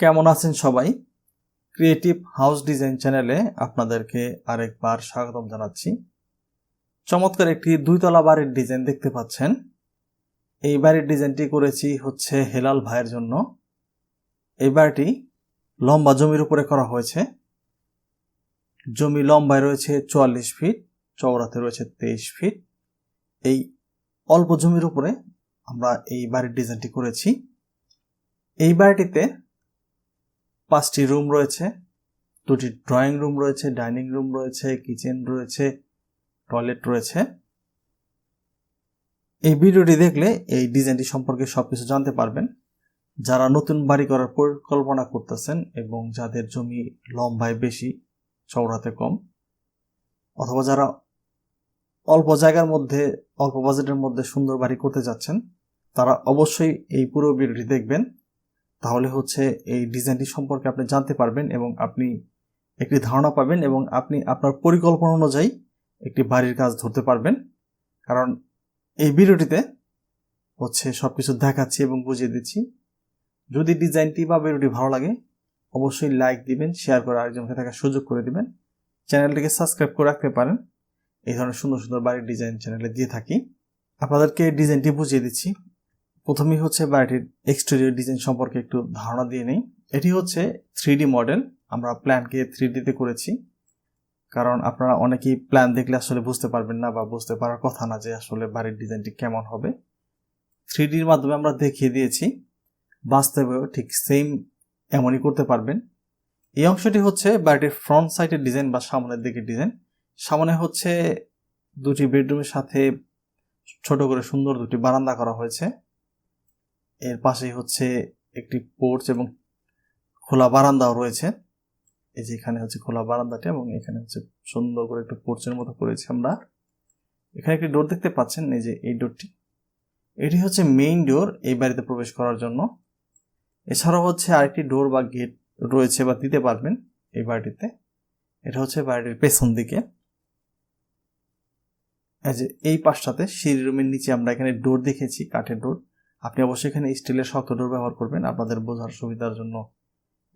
কেমন আছেন সবাই? ক্রিয়েটিভ হাউস ডিজাইন চ্যানেলে আপনাদেরকে আরেকবার স্বাগতম জানাচ্ছি। চমৎকার একটি দুইতলা বাড়ির ডিজাইন দেখতে পাচ্ছেন। এই বাড়ির ডিজাইনটি করেছি হচ্ছে হেলাল ভাইয়ের জন্য। এই বাড়িটি লম্বা জমির উপরে করা হয়েছে। জমি লম্বায় রয়েছে 44 ফিট, চওড়াতে রয়েছে 23 ফিট। এই অল্প জমির উপরে আমরা এই বাড়ির ডিজাইনটি করেছি। এই বাড়িটিতে 5টি রুম রয়েছে, 2টি ড্রয়িং রুম রয়েছে, ডাইনিং রুম রয়েছে, কিচেন রয়েছে, টয়লেট রয়েছে। এই ভিডিওটি দেখলে এই ডিজাইনটি সম্পর্কে সবকিছু জানতে পারবেন। যারা নতুন বাড়ি করার পরিকল্পনা করতেছেন এবং যাদের জমি লম্বায় বেশি, চওড়াতে কম, অথবা যারা অল্প জায়গার মধ্যে অল্প বাজেটের মধ্যে সুন্দর বাড়ি করতে যাচ্ছেন, তারা অবশ্যই এই পুরো ভিডিওটি দেখবেন। তাহলে হচ্ছে এই ডিজাইনটি সম্পর্কে আপনি জানতে পারবেন এবং আপনি একটি ধারণা পাবেন এবং আপনি আপনার পরিকল্পনা অনুযায়ী একটি বাড়ির কাজ ধরতে পারবেন। কারণ এই ভিডিওটিতে হচ্ছে সবকিছু দেখাচ্ছি এবং বুঝিয়ে দিচ্ছি। যদি ডিজাইনটি বা ভিডিওটি ভালো লাগে অবশ্যই লাইক দিবেন, শেয়ার করে আরেকজনকে দেখার সুযোগ করে দিবেন। চ্যানেলটিকে সাবস্ক্রাইব করে রাখতে পারেন। এই ধরনের সুন্দর সুন্দর বাড়ির ডিজাইন চ্যানেলে দিয়ে থাকি। আপনাদেরকে ডিজাইনটি বুঝিয়ে দিচ্ছি। প্রথমেই হচ্ছে বাড়িটির এক্সটেরিয়র ডিজাইন সম্পর্কে একটু ধারণা দিয়ে নেই। এটি হচ্ছে 3D মডেল। আমরা প্ল্যানকে 3Dতে করেছি, কারণ আপনারা অনেকেই প্ল্যান দেখলে আসলে বুঝতে পারবেন না বা বুঝতে পারার কথা না যে আসলে বাড়ির ডিজাইনটি কেমন হবে। 3Dর মাধ্যমে আমরা দেখিয়ে দিয়েছি, বাস্তবেও ঠিক সেম এমনই করতে পারবেন। এই অংশটি হচ্ছে বাড়িটির ফ্রন্ট সাইডের ডিজাইন বা সামনের দিকের ডিজাইন। সামনে হচ্ছে 2টি বেডরুমের সাথে ছোট করে সুন্দর 2টি বারান্দা করা হয়েছে। এর পাশেই হচ্ছে একটি পোর্চ এবং খোলা বারান্দাও রয়েছে। এই যে এখানে হচ্ছে খোলা বারান্দাটা এবং এখানে হচ্ছে সুন্দর করে একটু পোর্চের মতো করেছি আমরা। এখানে একটি ডোর দেখতে পাচ্ছেন, এই যে এই ডোরটি, এটি হচ্ছে মেইন ডোর এই বাড়িতে প্রবেশ করার জন্য। এছাড়াও হচ্ছে আরেকটি ডোর বা গেট রয়েছে বা দিতে পারবেন এই বাড়িটিতে। এটা হচ্ছে বাড়িটির পেছন দিকে। এই যে এই পাশটাতে সিঁড়ি রুমের নিচে আমরা এখানে ডোর দেখেছি, কাঠের ডোর। আপনি অবশ্যই এখানে স্টিলের শক্ত ডোর ব্যবহার করবেন আপনাদের বোঝার সুবিধার জন্য।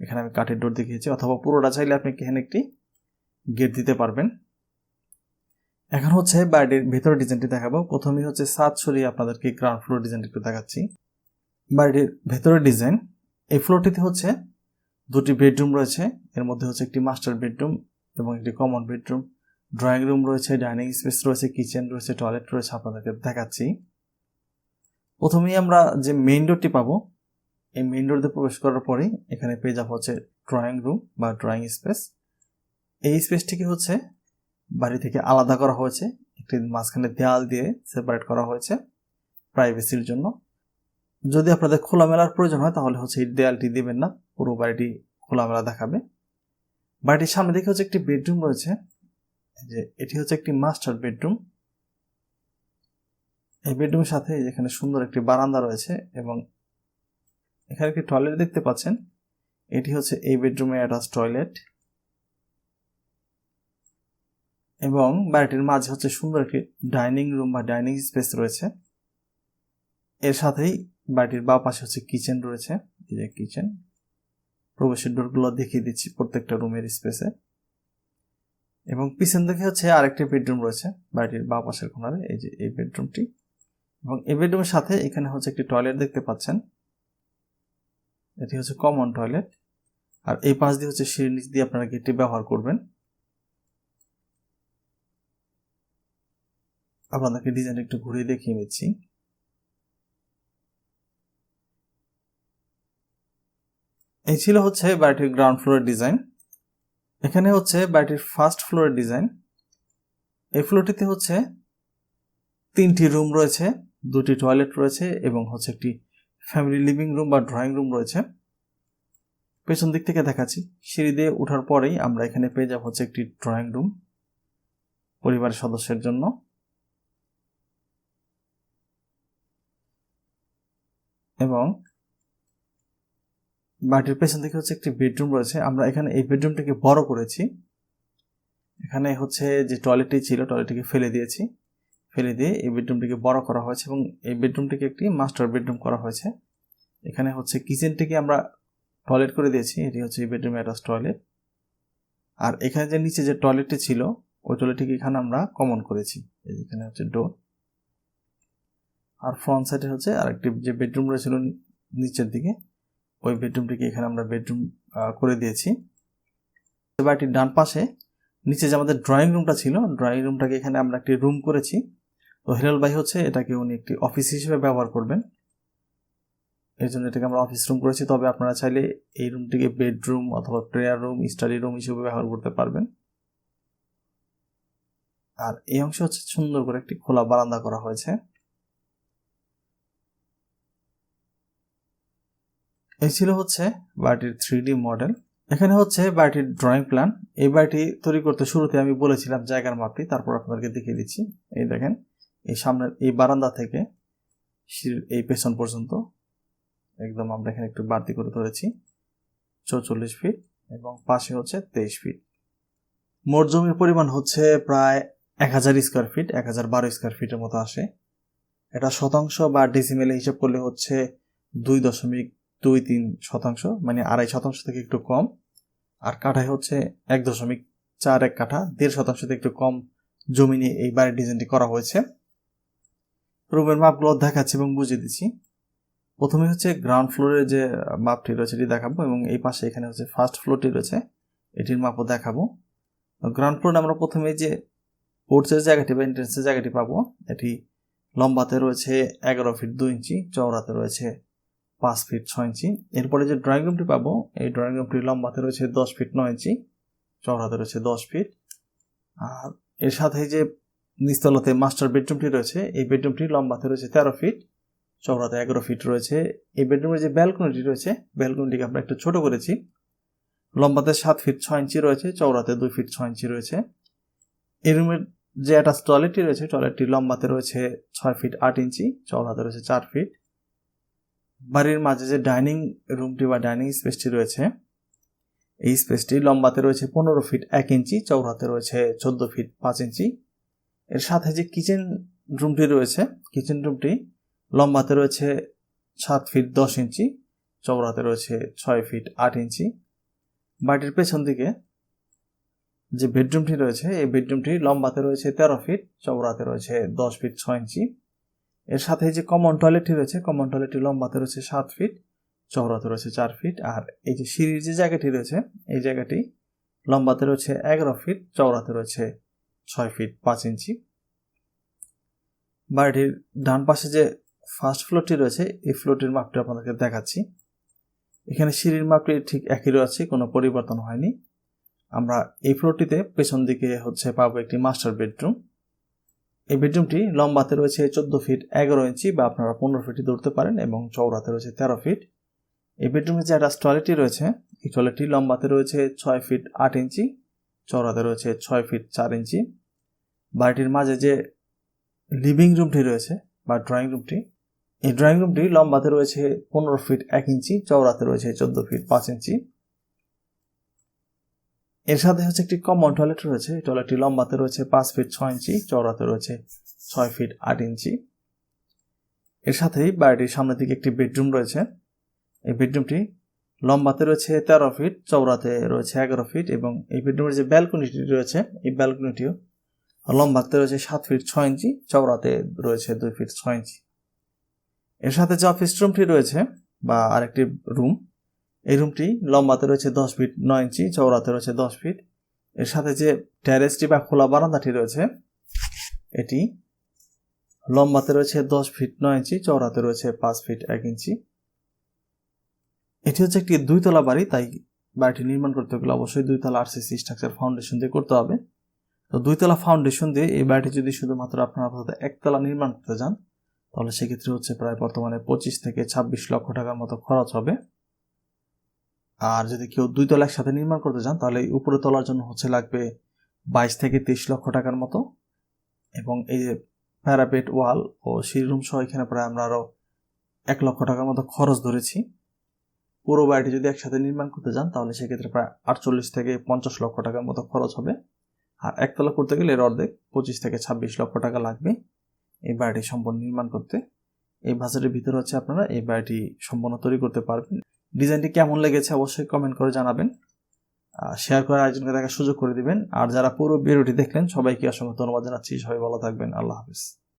এখানে আমি কাঠের ডোর দেখিয়েছি, অথবা পুরোটা চাইলে আপনি এখানে একটি গেট দিতে পারবেন। এখন হচ্ছে বাড়িটির ভেতরের ডিজাইনটি দেখাবো। প্রথমেই হচ্ছে ছাদ সরিয়ে আপনাদেরকে গ্রাউন্ড ফ্লোর ডিজাইনটি একটু দেখাচ্ছি। বাড়িটির ভেতরের ডিজাইন। এই ফ্লোরটিতে হচ্ছে 2টি বেডরুম রয়েছে। এর মধ্যে হচ্ছে একটি মাস্টার বেডরুম এবং একটি কমন বেডরুম, ড্রয়িং রুম রয়েছে, ডাইনিং স্পেস রয়েছে, কিচেন রয়েছে, টয়লেট রয়েছে। আপনাদেরকে দেখাচ্ছি। প্রথমেই আমরা যে মেইন ডোরটি পাবো, এই মেইন ডোর দিয়ে প্রবেশ করার পরেই এখানে পেয়ে যাবো হচ্ছে ড্রয়িং রুম বা ড্রয়িং স্পেস। এই স্পেসটিকে হচ্ছে বাড়ি থেকে আলাদা করা হয়েছে, একটি মাঝখানে দেয়াল দিয়ে সেপারেট করা হয়েছে প্রাইভেসির জন্য। যদি আপনাদের খোলামেলার প্রয়োজন হয় তাহলে হচ্ছে এই দেয়ালটি দিবেন না, পুরো বাড়িটি খোলামেলা দেখাবে। বাড়িটির সামনে দিকে হচ্ছে একটি বেডরুম রয়েছে, যে এটি হচ্ছে একটি মাস্টার বেডরুম। এই বেডরুমের সাথে এখানে সুন্দর একটি বারান্দা রয়েছে এবং এখানে একটি টয়লেট দেখতে পাচ্ছেন। এটি হচ্ছে এই বেডরুমে অ্যাটাচ টয়লেট এবং বাড়িটির মাঝে হচ্ছে সুন্দর একটি ডাইনিং রুম বা ডাইনিং স্পেস রয়েছে। এর সাথেই বাড়িটির বাঁ পাশে হচ্ছে কিচেন রয়েছে। এই যে কিচেন, প্রবেশের ডোরগুলো দেখিয়ে দিচ্ছি প্রত্যেকটা রুমের স্পেসে। এবং পিছন দিকে হচ্ছে আরেকটি বেডরুম রয়েছে বাড়িটির বাঁ পাশের কোণারে, এই যে এই বেডরুমটি। এবং এই বেডরুমের সাথে এখানে হচ্ছে একটি টয়লেট দেখতে পাচ্ছেন। এটি হচ্ছে কমন টয়লেট। আর এই পাশ দিয়ে হচ্ছে সিঁড়ির নিচ দিয়ে আপনারা গেটটি ব্যবহার করবেন। আপনাদেরকে ডিজাইন একটু ঘুরিয়ে দেখিয়ে নিচ্ছি। এই ছিল হচ্ছে বাড়িটির গ্রাউন্ড ফ্লোরের ডিজাইন। এখানে হচ্ছে বাড়িটির ফার্স্ট ফ্লোরের ডিজাইন। এই ফ্লোরটিতে হচ্ছে 3টি রুম রয়েছে, 2টি টয়লেট রয়েছে এবং হচ্ছে একটি ফ্যামিলি লিভিং রুম বা ড্রয়িং রুম রয়েছে। পেছন দিক থেকে দেখাচ্ছি। সিঁড়ি দিয়ে ওঠার পরেই আমরা এখানে পেয়ে যাব হচ্ছে একটি ড্রয়িং রুম পরিবারের সদস্যের জন্য। এবং বাড়িটির পেছন দিকে হচ্ছে একটি বেডরুম রয়েছে। আমরা এখানে এই বেডরুমটিকে বড় করেছি। এখানে হচ্ছে যে টয়লেটটি ছিল, টয়লেটটিকে ফেলে দিয়েছি। ফেলে দিয়ে এই বেডরুমটিকে বড় করা হয়েছে এবং এই বেডরুমটিকে একটি মাস্টার বেডরুম করা হয়েছে। এখানে হচ্ছে কিচেনটিকে আমরা টয়লেট করে দিয়েছি। এটি হচ্ছে এই বেডরুমে অ্যাটাচ টয়লেট। আর এখানে যে নিচে যে টয়লেটটি ছিল ওই টয়লেটটিকে এখানে আমরা কমন করেছি। এখানে হচ্ছে ডোর। আর ফ্রন্ট সাইডে হচ্ছে আরেকটি যে বেডরুম রয়েছিল নিচের দিকে, ওই বেডরুমটিকে এখানে আমরা বেডরুম করে দিয়েছি। বাড়িটির ডান পাশে নিচে যে আমাদের ড্রয়িং রুমটা ছিল, ড্রয়িং রুমটাকে এখানে আমরা একটি রুম করেছি। তো হেলাল ভাই হচ্ছে এটাকে উনি একটি অফিস হিসেবে ব্যবহার করবেন, এই জন্য এটাকে আমরা অফিস রুম করেছি। তবে আপনারা চাইলে এই রুমটিকে বেডরুম অথবা প্রেয়ার রুম, স্টাডি রুম হিসেবে ব্যবহার করতে পারবেন। আর এই অংশে হচ্ছে সুন্দর করে একটি খোলা বারান্দা করা হয়েছে। এই ছিল হচ্ছে বাড়িটির 3D মডেল। এখানে হচ্ছে বাড়িটির ড্রয়িং প্ল্যান। এই বাড়িটি তৈরি করতে শুরুতে আমি বলেছিলাম জায়গার মাপটি, তারপর আপনাদেরকে দেখিয়ে দিচ্ছি। এই দেখেন, এই সামনের এই বারান্দা থেকে এই পেছন পর্যন্ত একদম আমরা এখানে একটু বাড়তি করে ধরেছি 44 ফিট এবং পাশে হচ্ছে 23 ফিট। মোট জমির পরিমাণ হচ্ছে প্রায় 1000 স্কোয়ার ফিট, 1012 স্কোয়ার ফিটের মতো আসে। এটা শতাংশ বা ডেসিমেলে হিসাব করলে হচ্ছে 2.23 শতাংশ, মানে 2.5 শতাংশ থেকে একটু কম। আর কাঠায় হচ্ছে 1.41 কাঠা, 1.5 শতাংশ থেকে একটু কম জমি নিয়ে এই বাড়ির ডিজাইনটি করা হয়েছে। রুমের মাপগুলো দেখাচ্ছি এবং বুঝিয়ে দিচ্ছি। প্রথমে হচ্ছে গ্রাউন্ড ফ্লোরের যে মাপটি রয়েছে এটি দেখাবো, এবং এই পাশে এখানে হচ্ছে ফার্স্ট ফ্লোরটি রয়েছে, এটির মাপও দেখাবো। গ্রাউন্ড ফ্লোরে আমরা প্রথমে যে পোর্চের জায়গাটি বা এন্ট্রেন্সের জায়গাটি পাবো, এটি লম্বাতে রয়েছে 11 ফিট 2 ইঞ্চি, চওড়াতে রয়েছে 5 ফিট 6 ইঞ্চি। এরপরে যে ড্রয়িং রুমটি পাবো, এই ড্রয়িং রুমটি লম্বাতে রয়েছে 10 ফিট 9 ইঞ্চি, চওড়াতে রয়েছে 10 ফিট। আর এর সাথে যে নিচতলাতে মাস্টার বেডরুমটি রয়েছে, এই বেডরুমটি লম্বাতে রয়েছে 13 ফিট, চওড়াতে 11 ফিট রয়েছে। এই বেডরুমের যে ব্যালকনিটি রয়েছে, ব্যালকনিটিকে আমরা একটু ছোট করেছি, লম্বাতে 7 ফিট 6 ইঞ্চি রয়েছে, চওড়াতে 2 ফিট 6 ইঞ্চি রয়েছে। এই রুমের যে অ্যাটাচ টয়লেটটি রয়েছে, টয়লেটটি লম্বাতে রয়েছে 6 ফিট 8 ইঞ্চি, চওড়াতে রয়েছে 4 ফিট। বাড়ির মাঝে যে ডাইনিং রুমটি বা ডাইনিং স্পেসটি রয়েছে, এই স্পেসটি লম্বাতে রয়েছে 15 ফিট 1 ইঞ্চি, চওড়াতে রয়েছে 14 ফিট 5 ইঞ্চি। এর সাথে যে কিচেন রুমটি রয়েছে, কিচেন রুমটি লম্বাতে রয়েছে 7 ফিট 10 ইঞ্চি, চওড়াতে রয়েছে 6 ফিট 8 ইঞ্চি। বাড়িটির পেছন দিকে যে বেডরুমটি রয়েছে, এই বেডরুমটি লম্বাতে রয়েছে 13 ফিট, চওড়াতে রয়েছে 10 ফিট 6 ইঞ্চি। এর সাথে যে কমন টয়লেটটি রয়েছে, কমন টয়লেটটি লম্বাতে রয়েছে 7 ফিট, চওড়াতে রয়েছে 4 ফিট। আর এই যে সিঁড়ির যে জায়গাটি রয়েছে, এই জায়গাটি লম্বাতে রয়েছে 11 ফিট, চওড়াতে রয়েছে 6 ফিট 5 ইঞ্চি। বাড়িটির ডান পাশে যে ফার্স্ট ফ্লোরটি রয়েছে, এই ফ্লোরটির মাপটি আপনাদেরকে দেখাচ্ছি। এখানে সিঁড়ির মাপটি ঠিক একই রয়েছে, কোনো পরিবর্তন হয়নি। আমরা এই ফ্লোরটিতে পেছন দিকে হচ্ছে পাবো একটি মাস্টার বেডরুম। এই বেডরুমটি লম্বাতে রয়েছে 14 ফিট 11 ইঞ্চি, বা আপনারা 15 ফিটই ধরতে পারেন, এবং চওড়াতে রয়েছে 13 ফিট। এই বেডরুমে যে অ্যাটাচ টয়লেটটি রয়েছে, এই টয়লেটটি লম্বাতে রয়েছে 6 ফিট 8 ইঞ্চি, চওড়াতে রয়েছে 6 ফিট 4 ইঞ্চি। বাড়িটির মাঝে যে লিভিং রুমটি রয়েছে বা ড্রয়িং রুমটি, এই ড্রয়িং রুমটি লম্বাতে রয়েছে 15 ফিট 1 ইঞ্চি, চওড়াতে রয়েছে 14 ফিট 5 ইঞ্চি। এর সাথে হচ্ছে একটি কমন টয়লেট রয়েছে, এই টয়লেটটি লম্বাতে রয়েছে 5 ফিট 6 ইঞ্চি, চওড়াতে রয়েছে 6 ফিট 8 ইঞ্চি। এর সাথেই বাড়িটির সামনের দিকে একটি বেডরুম রয়েছে। এই বেডরুমটি লম্বাতে রয়েছে 13 ফিট, চওড়াতে রয়েছে 11 ফিট, এবং এই বেডরুমের যে ব্যালকনিটি রয়েছে, এই ব্যালকনিটিও লম্বাতে রয়েছে 7 ফিট 6 ইঞ্চি, চওড়াতে রয়েছে 2 ফিট 6 ইঞ্চি। এর সাথে যে অফিস রুমটি রয়েছে বা আরেকটি রুম, এই রুমটি লম্বাতে রয়েছে 10 ফিট 9 ইঞ্চি, চওড়াতে রয়েছে 10 ফিট। এর সাথে যে ট্যারেসটি বা খোলা বারান্দাটি রয়েছে, এটি লম্বাতে রয়েছে 10 ফিট 9 ইঞ্চি, চওড়াতে রয়েছে 5 ফিট 1 ইঞ্চি। এটি হচ্ছে একটি 2 তলা বাড়ি, তাই বাড়িটি নির্মাণ করতে গেলে অবশ্যই 2 তলা আরসিসি স্ট্রাকচার ফাউন্ডেশন দিয়ে করতে হবে। তো 2 তলা ফাউন্ডেশন দিয়ে এই বাড়িটি যদি শুধুমাত্র আপনারা আপাতত 1 তলা নির্মাণ করতে যান, তাহলে সেক্ষেত্রে হচ্ছে প্রায় বর্তমানে 25 থেকে 26 লক্ষ টাকার মতো খরচ হবে। আর যদি কেউ 2 তলা একসাথে নির্মাণ করতে চান, তাহলে উপরে তলার জন্য হচ্ছে লাগবে 22 থেকে 23 লক্ষ টাকার মতো। এবং এই যে প্যারাপেট ওয়াল ও সিঁড়ি রুম সহ এখানে প্রায় আমরা আরও 1 লক্ষ টাকার মতো খরচ ধরেছি। পুরো বাড়িটি যদি একসাথে নির্মাণ করতে যান, তাহলে সেক্ষেত্রে প্রায় 48 থেকে 50 লক্ষ টাকার মতো খরচ হবে। আর একতলা করতে গেলে এর অর্ধেক 25 থেকে 26 লক্ষ টাকা লাগবে এই বাড়িটি সম্পূর্ণ নির্মাণ করতে। এই বাজেটের ভিতরে হচ্ছে আপনারা এই বাড়িটি সম্পূর্ণ তৈরি করতে পারবেন। ডিজাইনটি কেমন লেগেছে অবশ্যই কমেন্ট করে জানাবেন, শেয়ার করে আরেকজনকে দেখার সুযোগ করে দিবেন। আর যারা পুরো ভিডিওটি দেখলেন সবাইকে অসংখ্য ধন্যবাদ জানাচ্ছি। সবাই ভালো থাকবেন। আল্লাহ হাফিজ।